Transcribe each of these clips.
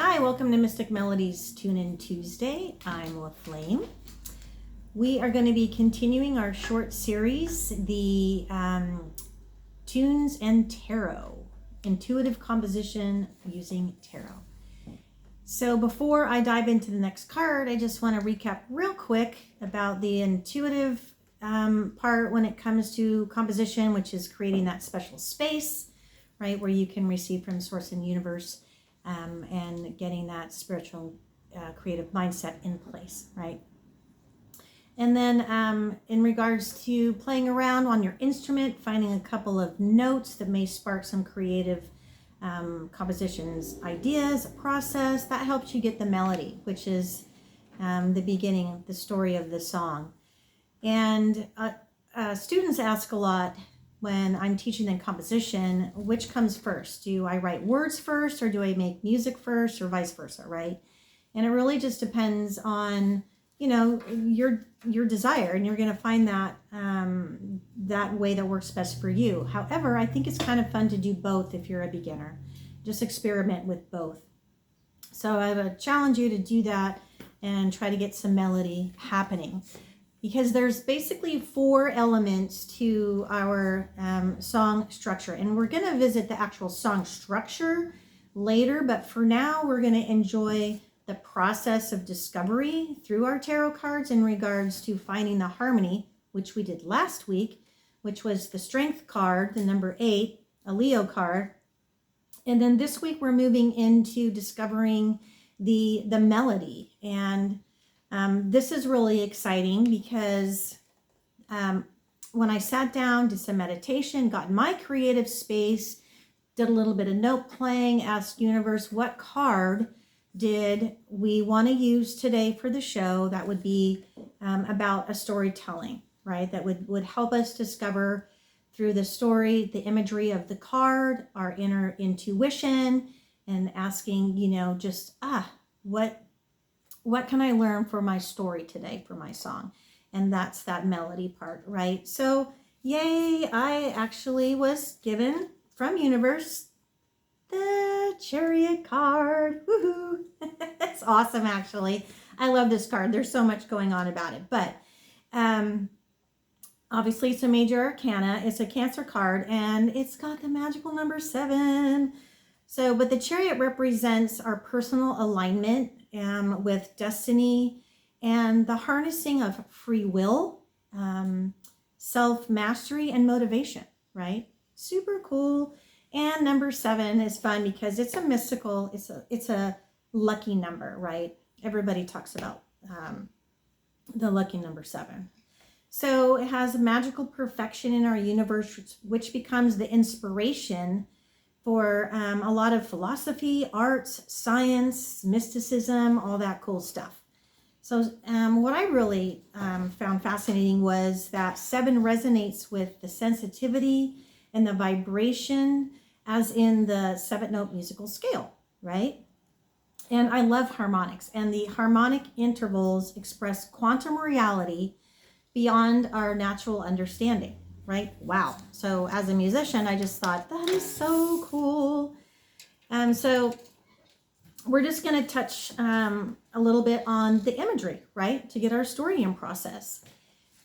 Hi, welcome to Mystic Melodies Tune In Tuesday. I'm LaFlamme. We are going to be continuing our short series, the Tunes and Tarot, Intuitive Composition Using Tarot. So before I dive into the next card, I just want to recap real quick about the intuitive part when it comes to composition, which is creating that special space, right, where you can receive from Source and Universe. And getting that spiritual creative mindset in place, right? And then in regards to playing around on your instrument, finding a couple of notes that may spark some creative compositions, ideas, a process, that helps you get the melody, which is the beginning, the story of the song. And students ask a lot, when I'm teaching them composition, which comes first? Do I write words first, or do I make music first, or vice versa, right? And it really just depends on, you know, your desire, and you're going to find that that way that works best for you. However, I think it's kind of fun to do both if you're a beginner. Just experiment with both. So I would challenge you to do that and try to get some melody happening. Because there's basically 4 elements to our song structure. And we're going to visit the actual song structure later. But for now, we're going to enjoy the process of discovery through our tarot cards in regards to finding the harmony, which we did last week, which was the Strength card, the number 8, a Leo card. And then this week, we're moving into discovering the melody. And this is really exciting because when I sat down, did some meditation, got in my creative space, did a little bit of note playing, asked Universe, what card did we want to use today for the show that would be about a storytelling, right? That would help us discover through the story, the imagery of the card, our inner intuition, and asking, you know, just, what can I learn for my story today, for my song? And that's that melody part, right? So, yay, I actually was given from Universe the Chariot card. Woohoo! It's awesome, actually. I love this card. There's so much going on about it. But obviously, it's a major arcana. It's a Cancer card, and it's got the magical number 7. So, but the Chariot represents our personal alignment with destiny and the harnessing of free will, self-mastery, and motivation, right? Super cool. And number 7 is fun because it's a mystical, it's a lucky number, right? Everybody talks about the lucky number 7. So it has a magical perfection in our universe, which becomes the inspiration for a lot of philosophy, arts, science, mysticism, all that cool stuff. So what I really found fascinating was that 7 resonates with the sensitivity and the vibration as in the 7-note musical scale, right? And I love harmonics, and the harmonic intervals express quantum reality beyond our natural understanding. Right? Wow. So as a musician, I just thought that is so cool. So we're just going to touch a little bit on the imagery, right? To get our story in process.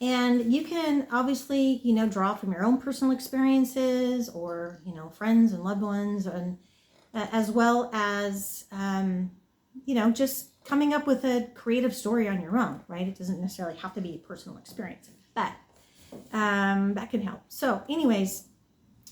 And you can obviously, you know, draw from your own personal experiences or, you know, friends and loved ones, and as well as, you know, just coming up with a creative story on your own, right? It doesn't necessarily have to be a personal experience, but that can help. So anyways,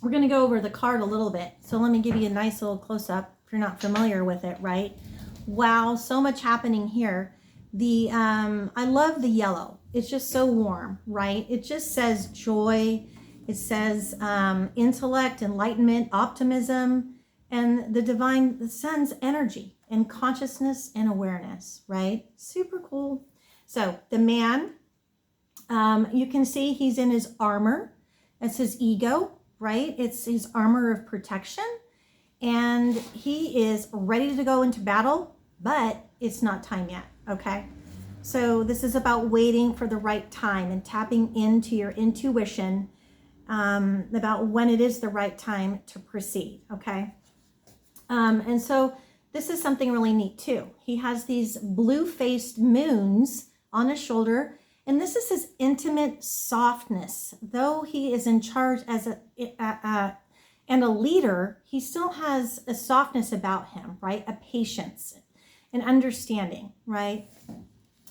we're going to go over the card a little bit. So let me give you a nice little close-up if you're not familiar with it, right? Wow, so much happening here. The I love the yellow. It's just so warm, right? It just says joy. It says intellect, enlightenment, optimism, and the sun's energy and consciousness and awareness, right? Super cool. So the man, you can see he's in his armor. That's his ego, right? It's his armor of protection. And he is ready to go into battle, but it's not time yet, okay? So this is about waiting for the right time and tapping into your intuition about when it is the right time to proceed, okay? And so this is something really neat too. He has these blue-faced moons on his shoulder, and this is his intimate softness. Though he is in charge as and a leader, he still has a softness about him, right? A patience, an understanding, right?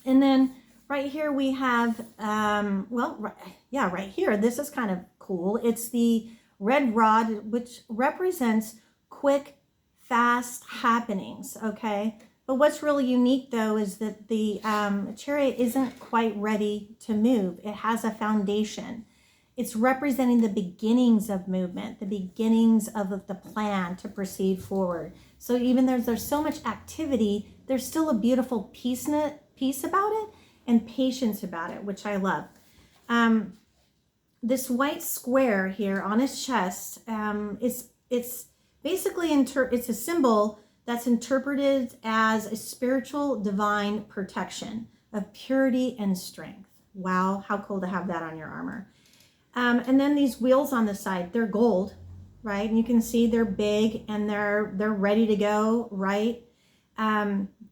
And then right here we have, right here, this is kind of cool. It's the red rod, which represents quick, fast happenings, okay? But what's really unique though is that the chariot isn't quite ready to move. It has a foundation. It's representing the beginnings of movement, the beginnings of the plan to proceed forward. So even though there's so much activity, there's still a beautiful peace about it and patience about it, which I love. This white square here on his chest, it's basically it's a symbol that's interpreted as a spiritual divine protection of purity and strength. Wow, how cool to have that on your armor. And then these wheels on the side, they're gold, right? And you can see they're big and they're ready to go, right?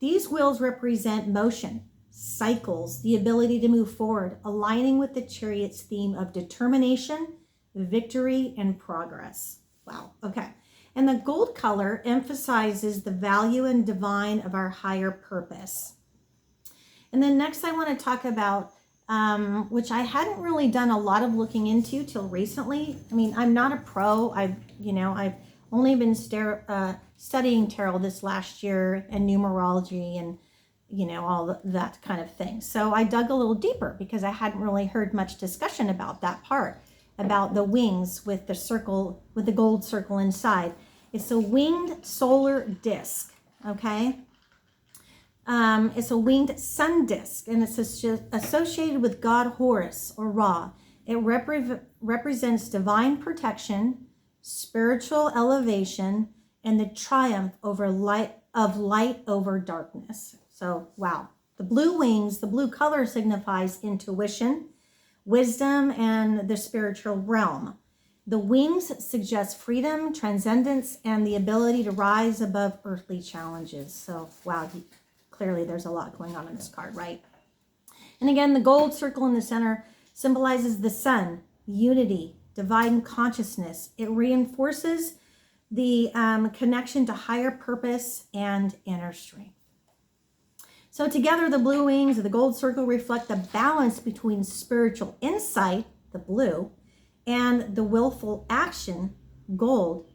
These wheels represent motion, cycles, the ability to move forward, aligning with the chariot's theme of determination, victory, and progress. Wow, okay. And the gold color emphasizes the value and divine of our higher purpose. And then next I want to talk about which I hadn't really done a lot of looking into till recently. I mean, I'm not a pro. I've only been studying tarot this last year and numerology and, all that kind of thing. So I dug a little deeper because I hadn't really heard much discussion about that part, about the wings with the circle, with the gold circle inside. It's a winged solar disc, okay? It's a winged sun disk, and it's associated with God Horus or Ra. It represents divine protection, spiritual elevation, and the triumph over light over darkness. So, wow. The blue wings, the blue color signifies intuition, wisdom, and the spiritual realm. The wings suggest freedom, transcendence, and the ability to rise above earthly challenges. So, wow. Clearly, there's a lot going on in this card, right? And again, the gold circle in the center symbolizes the sun, unity, divine consciousness. It reinforces the connection to higher purpose and inner strength. So together, the blue wings of the gold circle reflect the balance between spiritual insight, the blue, and the willful action, gold,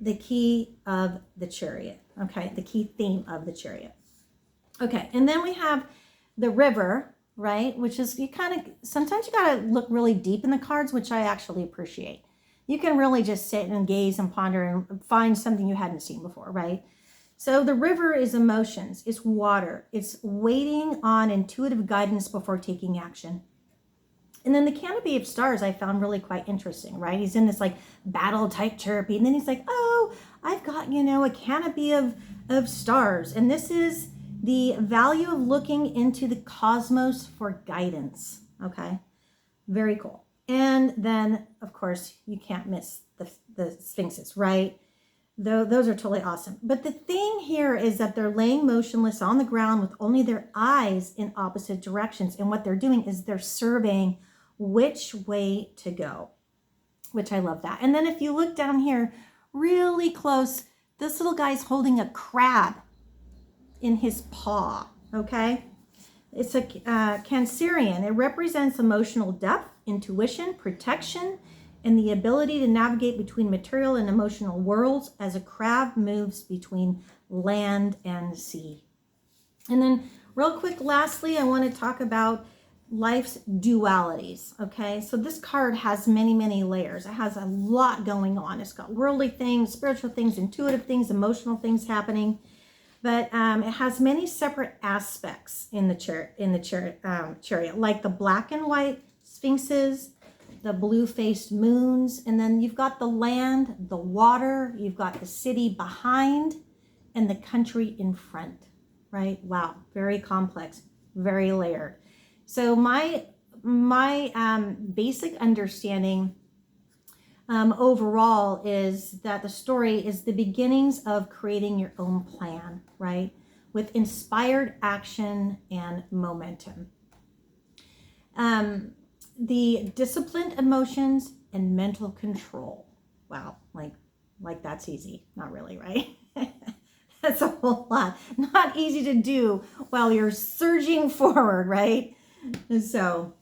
the key of the chariot, okay? The key theme of the chariot. Okay, and then we have the river, right? Which is, sometimes you gotta look really deep in the cards, which I actually appreciate. You can really just sit and gaze and ponder and find something you hadn't seen before, right? So the river is emotions, it's water, it's waiting on intuitive guidance before taking action. And then the canopy of stars I found really quite interesting, right? He's in this like battle type chirpy, and then he's like, oh, I've got, a canopy of stars. And this is the value of looking into the cosmos for guidance, okay? Very cool. And then, of course, you can't miss the sphinxes, right? Those are totally awesome. But the thing here is that they're laying motionless on the ground with only their eyes in opposite directions. And what they're doing is they're surveying which way to go, which I love that. And then if you look down here really close, this little guy's holding a crab in his paw, okay? It's a Cancerian. It represents emotional depth, intuition, protection, and the ability to navigate between material and emotional worlds as a crab moves between land and sea. And then real quick, lastly, I want to talk about life's dualities, okay? So this card has many, many layers. It has a lot going on. It's got worldly things, spiritual things, intuitive things, emotional things happening. But it has many separate aspects in the chariot, like the black and white sphinxes, the blue-faced moons, and then you've got the land, the water, you've got the city behind, and the country in front, right? Wow, very complex, very layered. So my basic understanding overall is that the story is the beginnings of creating your own plan, right? With inspired action and momentum. The disciplined emotions and mental control. Wow, like that's easy. Not really, right? That's a whole lot. Not easy to do while you're surging forward, right? So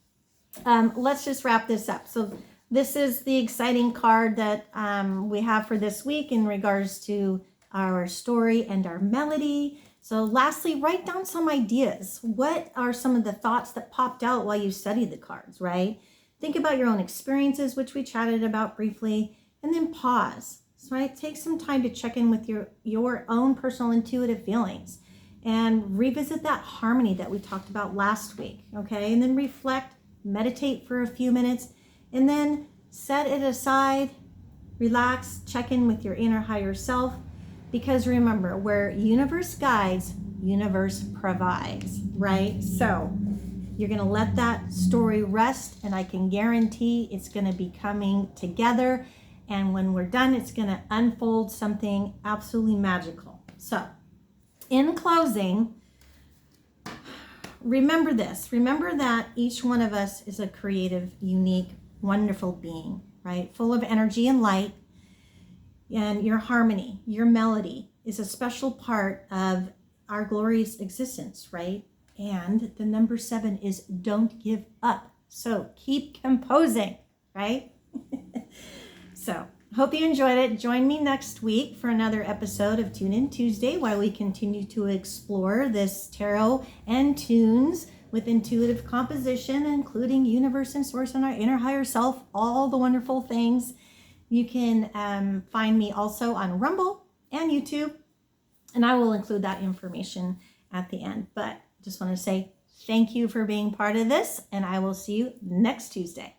let's just wrap this up. So this is the exciting card that we have for this week in regards to our story and our melody. So lastly, write down some ideas. What are some of the thoughts that popped out while you studied the cards, right? Think about your own experiences, which we chatted about briefly, and then pause, right? Take some time to check in with your own personal intuitive feelings and revisit that harmony that we talked about last week, okay? And then reflect, meditate for a few minutes, and then set it aside, relax, check in with your inner higher self, because remember, where universe guides, universe provides, right? So you're going to let that story rest, and I can guarantee it's going to be coming together. And when we're done, it's going to unfold something absolutely magical. So in closing, remember this. Remember that each one of us is a creative, unique, wonderful being, right? Full of energy and light. And your harmony, your melody is a special part of our glorious existence, right? And the number 7 is don't give up. So keep composing, right? So hope you enjoyed it. Join me next week for another episode of Tune In Tuesday while we continue to explore this tarot and tunes with intuitive composition, including universe and source and our inner higher self, all the wonderful things. You can find me also on Rumble and YouTube, and I will include that information at the end. But just want to say thank you for being part of this, and I will see you next Tuesday.